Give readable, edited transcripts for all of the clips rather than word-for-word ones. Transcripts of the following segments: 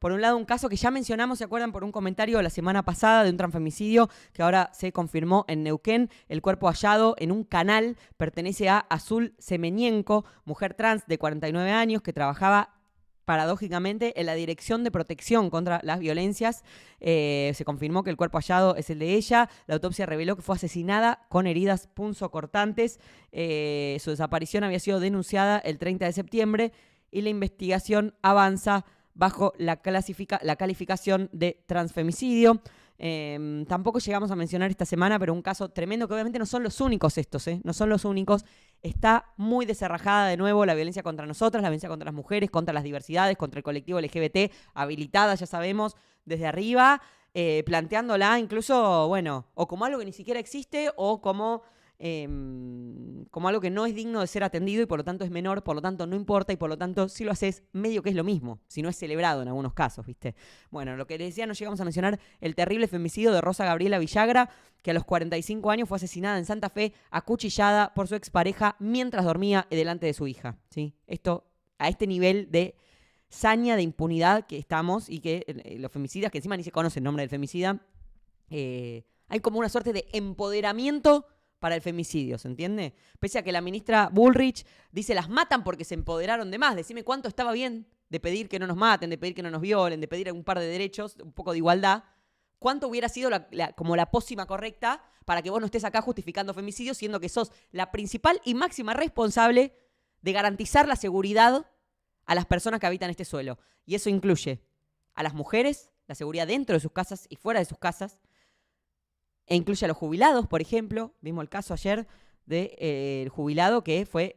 Por un lado, un caso que ya mencionamos, ¿se acuerdan? Por un comentario la semana pasada de un transfemicidio que ahora se confirmó en Neuquén. El cuerpo hallado en un canal pertenece a Azul Semenienko, mujer trans de 49 años que trabajaba paradójicamente en la Dirección de Protección contra las Violencias. Se confirmó que el cuerpo hallado es el de ella. La autopsia reveló que fue asesinada con heridas punzocortantes. Su desaparición había sido denunciada el 30 de septiembre y la investigación avanza bajo la calificación de transfemicidio. Tampoco llegamos a mencionar esta semana, pero un caso tremendo que obviamente no son los únicos estos, no son los únicos. Está muy desenrajada de nuevo la violencia contra nosotras, la violencia contra las mujeres, contra las diversidades, contra el colectivo LGBT, habilitada, ya sabemos, desde arriba, planteándola incluso, bueno, o como algo que ni siquiera existe o como algo que no es digno de ser atendido y por lo tanto es menor, por lo tanto no importa y por lo tanto si lo haces medio que es lo mismo, si no es celebrado en algunos casos, ¿viste? Bueno, lo que les decía, no llegamos a mencionar el terrible femicidio de Rosa Gabriela Villagra, que a los 45 años fue asesinada en Santa Fe, acuchillada por su expareja mientras dormía delante de su hija, ¿sí? Esto, a este nivel de saña, de impunidad que estamos y que los femicidas, que encima ni se conoce el nombre del femicida, hay como una suerte de empoderamiento para el femicidio, ¿se entiende? Pese a que la ministra Bullrich dice las matan porque se empoderaron de más. Decime cuánto estaba bien de pedir que no nos maten, de pedir que no nos violen, de pedir un par de derechos, un poco de igualdad. ¿Cuánto hubiera sido como la pócima correcta para que vos no estés acá justificando femicidio, siendo que sos la principal y máxima responsable de garantizar la seguridad a las personas que habitan este suelo? Y eso incluye a las mujeres, la seguridad dentro de sus casas y fuera de sus casas, e incluye a los jubilados, por ejemplo. Vimos el caso ayer del jubilado que fue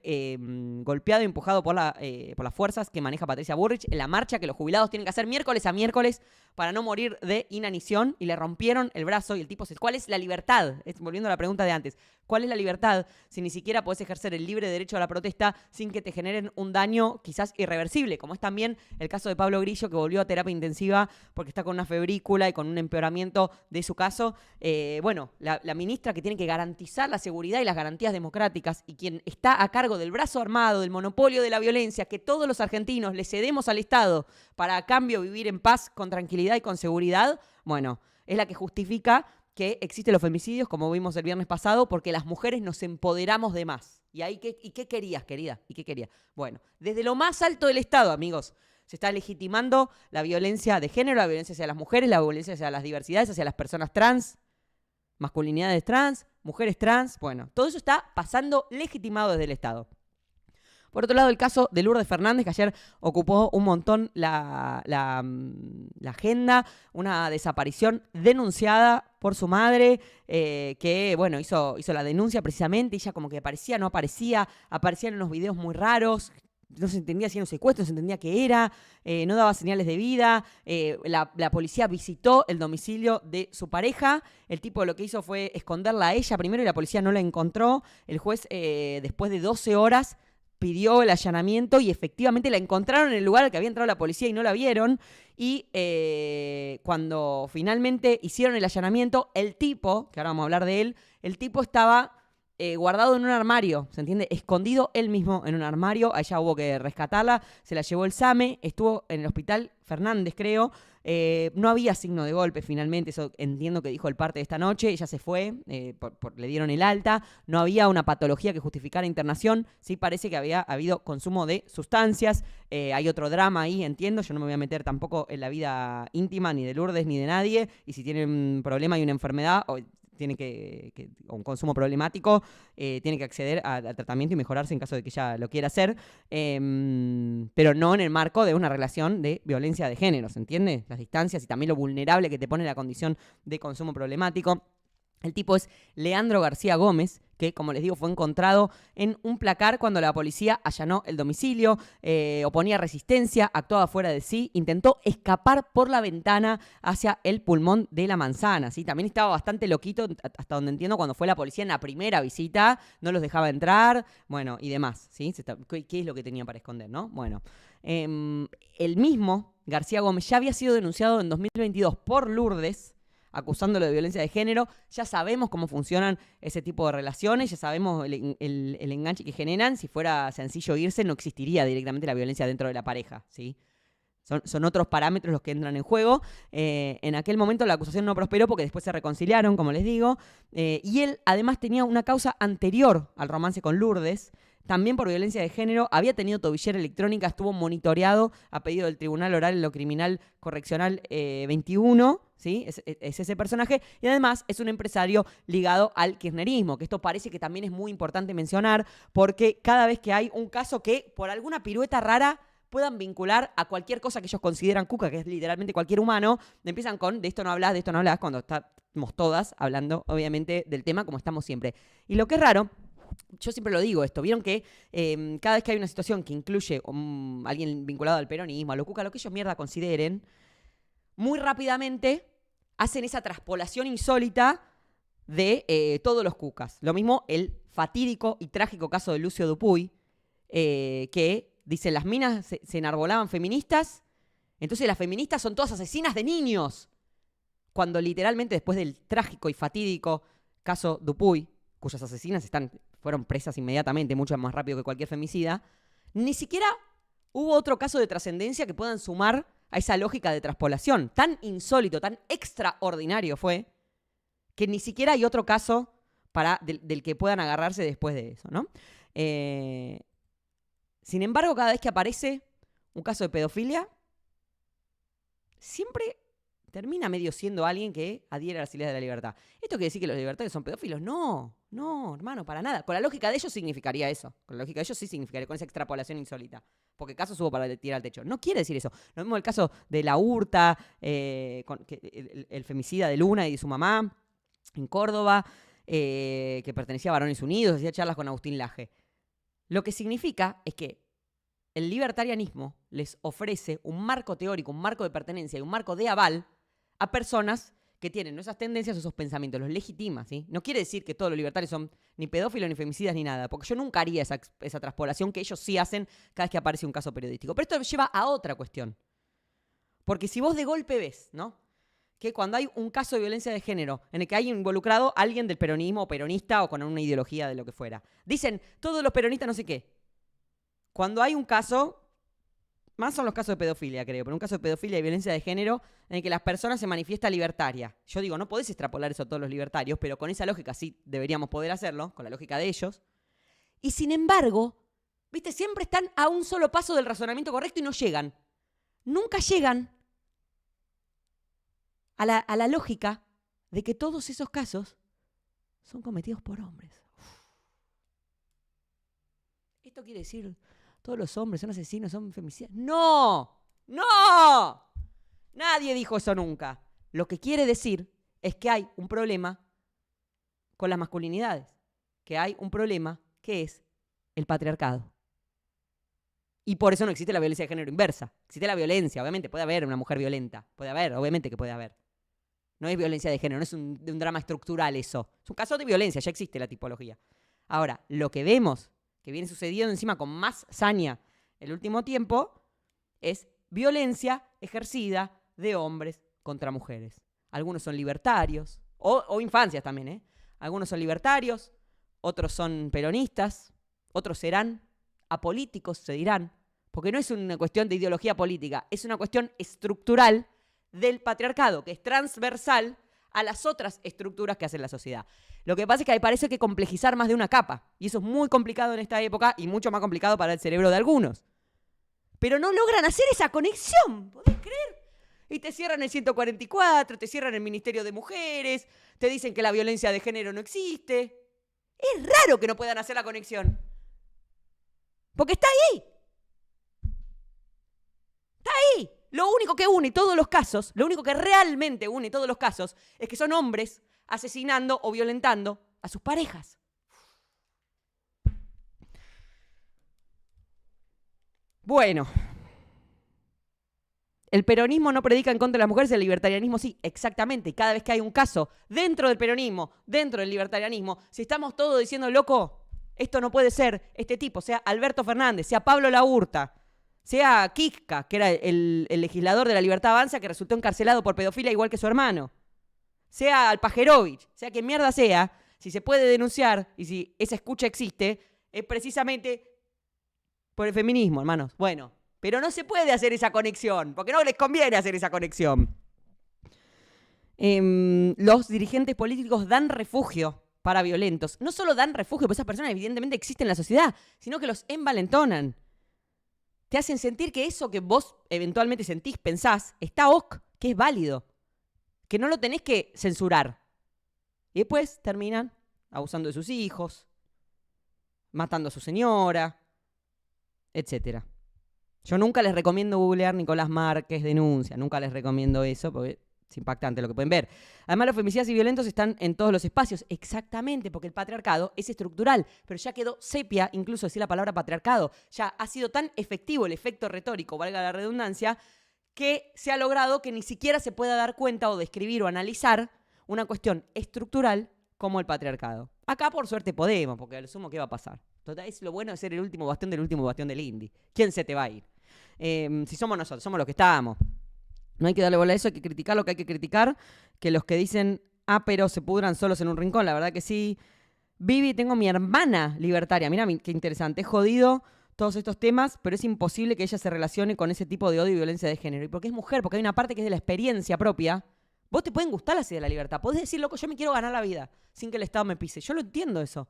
golpeado y empujado por las fuerzas que maneja Patricia Bullrich en la marcha que los jubilados tienen que hacer miércoles a miércoles para no morir de inanición, y le rompieron el brazo y el tipo se... ¿Cuál es la libertad? Volviendo a la pregunta de antes. ¿Cuál es la libertad si ni siquiera podés ejercer el libre derecho a la protesta sin que te generen un daño quizás irreversible? Como es también el caso de Pablo Grillo, que volvió a terapia intensiva porque está con una febrícula y con un empeoramiento de su caso. La ministra que tiene que garantizar la seguridad y las garantías democráticas y quien está a cargo del brazo armado, del monopolio de la violencia, que todos los argentinos le cedemos al Estado para a cambio vivir en paz, con tranquilidad y con seguridad, bueno, es la que justifica que existen los femicidios, como vimos el viernes pasado, porque las mujeres nos empoderamos de más. ¿Y qué querías, querida? ¿Y qué querías? Bueno, desde lo más alto del Estado, amigos, se está legitimando la violencia de género, la violencia hacia las mujeres, la violencia hacia las diversidades, hacia las personas trans, masculinidades trans, mujeres trans. Bueno, todo eso está pasando legitimado desde el Estado. Por otro lado, el caso de Lourdes Fernández, que ayer ocupó un montón la agenda, una desaparición denunciada por su madre, que, bueno, hizo la denuncia precisamente. Ella como que aparecía, no aparecía, aparecían unos videos muy raros, no se entendía si era un secuestro, no se entendía qué era, no daba señales de vida. La policía visitó el domicilio de su pareja. El tipo lo que hizo fue esconderla a ella primero y la policía no la encontró. El juez, después de 12 horas, pidió el allanamiento y efectivamente la encontraron en el lugar al que había entrado la policía y no la vieron. Y cuando finalmente hicieron el allanamiento, el tipo, que ahora vamos a hablar de él, el tipo estaba guardado en un armario, ¿se entiende? Escondido él mismo en un armario. A ella hubo que rescatarla, se la llevó el SAME, estuvo en el hospital Fernández, creo. No había signo de golpe finalmente, eso entiendo que dijo el parte de esta noche. Ella se fue, le dieron el alta. No había una patología que justificara internación. Sí parece que había habido consumo de sustancias. Hay otro drama ahí, entiendo. Yo no me voy a meter tampoco en la vida íntima ni de Lourdes ni de nadie. Y si tiene un problema y una enfermedad, tiene o un consumo problemático, tiene que acceder al tratamiento y mejorarse en caso de que ella lo quiera hacer, pero no en el marco de una relación de violencia de género, ¿se entiende? Las distancias y también lo vulnerable que te pone la condición de consumo problemático. El tipo es Leandro García Gómez, que, como les digo, fue encontrado en un placar cuando la policía allanó el domicilio, oponía resistencia, actuaba fuera de sí, intentó escapar por la ventana hacia el pulmón de la manzana, ¿sí? También estaba bastante loquito, hasta donde entiendo, cuando fue la policía en la primera visita, no los dejaba entrar, bueno, y demás, ¿sí? ¿Qué es lo que tenía para esconder, no? Bueno, el mismo García Gómez ya había sido denunciado en 2022 por Lourdes, acusándolo de violencia de género. Ya sabemos cómo funcionan ese tipo de relaciones, ya sabemos el enganche que generan. Si fuera sencillo irse, no existiría directamente la violencia dentro de la pareja, ¿sí? Son otros parámetros los que entran en juego. En aquel momento la acusación no prosperó porque después se reconciliaron, como les digo. Y él además tenía una causa anterior al romance con Lourdes, también por violencia de género. Había tenido tobillera electrónica, estuvo monitoreado a pedido del Tribunal Oral en lo Criminal Correccional 21, ¿sí? Es ese personaje. Y además es un empresario ligado al kirchnerismo, que esto parece que también es muy importante mencionar, porque cada vez que hay un caso que por alguna pirueta rara puedan vincular a cualquier cosa que ellos consideran cuca, que es literalmente cualquier humano, empiezan con de esto no hablas, cuando estamos todas hablando, obviamente, del tema como estamos siempre. Y lo que es raro, yo siempre lo digo esto, vieron que cada vez que hay una situación que incluye a alguien vinculado al peronismo, a lo cuca, lo que ellos mierda consideren, muy rápidamente hacen esa traspolación insólita de todos los cucas. Lo mismo el fatídico y trágico caso de Lucio Dupuy, que dicen las minas se enarbolaban feministas, entonces las feministas son todas asesinas de niños. Cuando literalmente después del trágico y fatídico caso Dupuy, cuyas asesinas fueron presas inmediatamente, mucho más rápido que cualquier femicida, ni siquiera hubo otro caso de trascendencia que puedan sumar a esa lógica de traspolación. Tan insólito, tan extraordinario fue, que ni siquiera hay otro caso del que puedan agarrarse después de eso, ¿no? Sin embargo, cada vez que aparece un caso de pedofilia, siempre termina medio siendo alguien que adhiere a las ideas de la libertad. ¿Esto quiere decir que los libertarios son pedófilos? No, hermano, para nada. Con la lógica de ellos significaría eso. Con la lógica de ellos sí significaría, con esa extrapolación insólita. Porque casos hubo para tirar al techo. No quiere decir eso. Lo mismo el caso de la Hurta, el femicida de Luna y de su mamá en Córdoba, que pertenecía a Varones Unidos, hacía charlas con Agustín Laje. Lo que significa es que el libertarianismo les ofrece un marco teórico, un marco de pertenencia y un marco de aval a personas que tienen esas tendencias o esos pensamientos, los legitima, ¿sí? No quiere decir que todos los libertarios son ni pedófilos, ni femicidas, ni nada, porque yo nunca haría esa traspolación que ellos sí hacen cada vez que aparece un caso periodístico. Pero esto lleva a otra cuestión. Porque si vos de golpe ves, ¿no?, que cuando hay un caso de violencia de género en el que hay involucrado alguien del peronismo o peronista o con una ideología de lo que fuera, dicen, todos los peronistas no sé qué. Cuando hay un caso, más son los casos de pedofilia, creo, pero un caso de pedofilia y violencia de género en el que las personas se manifiesta libertaria. Yo digo, no podés extrapolar eso a todos los libertarios, pero con esa lógica sí deberíamos poder hacerlo, con la lógica de ellos. Y sin embargo, ¿viste? Siempre están a un solo paso del razonamiento correcto y no llegan. Nunca llegan a la lógica de que todos esos casos son cometidos por hombres. ¿Esto quiere decir todos los hombres son asesinos, son femicidas? ¡No! Nadie dijo eso nunca. Lo que quiere decir es que hay un problema con las masculinidades, que hay un problema que es el patriarcado. Y por eso no existe la violencia de género inversa. Existe la violencia, obviamente puede haber una mujer violenta. Puede haber, obviamente que puede haber. No es violencia de género, no es un drama estructural eso. Es un caso de violencia, ya existe la tipología. Ahora, lo que vemos, que viene sucediendo encima con más saña el último tiempo, es violencia ejercida de hombres contra mujeres. Algunos son libertarios, o infancias también, ¿eh? Algunos son libertarios, otros son peronistas, otros serán apolíticos, se dirán, porque no es una cuestión de ideología política, es una cuestión estructural del patriarcado, que es transversal a las otras estructuras que hace la sociedad. Lo que pasa es que parece que complejizar más de una capa, y eso es muy complicado en esta época y mucho más complicado para el cerebro de algunos. Pero no logran hacer esa conexión, ¿podés creer? Y te cierran el 144, te cierran el Ministerio de Mujeres, te dicen que la violencia de género no existe. Es raro que no puedan hacer la conexión. Porque está ahí. Está ahí. Lo único que une todos los casos, lo único que realmente une todos los casos, es que son hombres asesinando o violentando a sus parejas. Bueno, el peronismo no predica en contra de las mujeres, el libertarianismo sí, exactamente. Y cada vez que hay un caso dentro del peronismo, dentro del libertarianismo, si estamos todos diciendo, loco, esto no puede ser, este tipo, sea Alberto Fernández, sea Pablo Laurta, sea Kifka, que era el legislador de la Libertad Avanza que resultó encarcelado por pedofilia igual que su hermano, sea Alpajerovich, sea quien mierda sea, si se puede denunciar y si esa escucha existe, es precisamente por el feminismo, hermanos. Bueno, Pero no se puede hacer esa conexión, porque no les conviene hacer esa conexión. Los dirigentes políticos dan refugio para violentos. No solo dan refugio, porque esas personas evidentemente existen en la sociedad, sino que los envalentonan. Te hacen sentir que eso que vos eventualmente sentís, pensás, está ok, que es válido, que no lo tenés que censurar. Y después terminan abusando de sus hijos, matando a su señora, etc. Yo nunca les recomiendo googlear Nicolás Márquez denuncia, nunca les recomiendo eso, porque es impactante lo que pueden ver. Además, los femicidas y violentos están en todos los espacios. Exactamente, porque el patriarcado es estructural, pero ya quedó sepia incluso decir la palabra patriarcado. Ya ha sido tan efectivo el efecto retórico, valga la redundancia, que se ha logrado que ni siquiera se pueda dar cuenta o describir o analizar una cuestión estructural como el patriarcado. Acá, por suerte, podemos, porque a lo sumo, ¿qué va a pasar? Total, es lo bueno de ser el último bastión del indie. ¿Quién se te va a ir? Si somos nosotros, somos los que estábamos. No hay que darle bola a eso, hay que criticar lo que hay que criticar. Que los que dicen, pero se pudran solos en un rincón, la verdad que sí. Vivi, tengo mi hermana libertaria. Mira qué interesante. He jodido todos estos temas, pero es imposible que ella se relacione con ese tipo de odio y violencia de género. Y porque es mujer, porque hay una parte que es de la experiencia propia. Vos te pueden gustar las ideas de la libertad. Podés decir, loco, yo me quiero ganar la vida sin que el Estado me pise. Yo lo entiendo eso.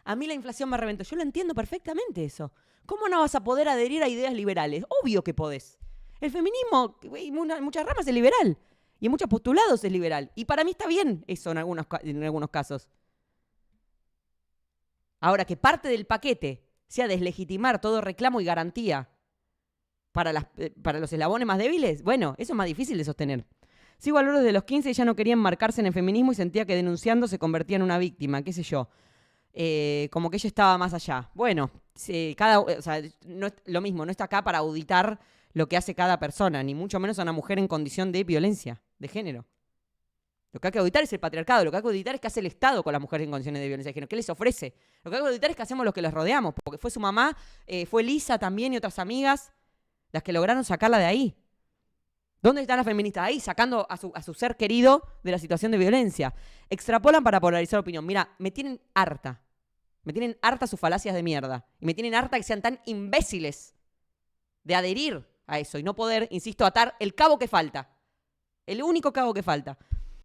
A mí la inflación me reventó. Yo lo entiendo perfectamente eso. ¿Cómo no vas a poder adherir a ideas liberales? Obvio que podés. El feminismo, en muchas ramas es liberal. Y en muchos postulados es liberal. Y para mí está bien eso en algunos casos. Ahora, que parte del paquete sea deslegitimar todo reclamo y garantía para los eslabones más débiles, bueno, eso es más difícil de sostener. Sigo a lo de los 15 y ya no quería enmarcarse en el feminismo y sentía que denunciando se convertía en una víctima, qué sé yo. Como que ella estaba más allá. Bueno, no es lo mismo, no está acá para auditar lo que hace cada persona, ni mucho menos a una mujer en condición de violencia de género. Lo que hay que auditar es el patriarcado, lo que hay que auditar es qué hace el Estado con las mujeres en condiciones de violencia de género, qué les ofrece. Lo que hay que auditar es qué hacemos los que les rodeamos, porque fue su mamá, fue Lisa también y otras amigas las que lograron sacarla de ahí. ¿Dónde están las feministas? Ahí, sacando a su ser querido de la situación de violencia. Extrapolan para polarizar opinión. Mira, me tienen harta. Me tienen harta sus falacias de mierda. Y me tienen harta que sean tan imbéciles de adherir a eso y no poder, insisto, atar el cabo que falta. El único cabo que falta.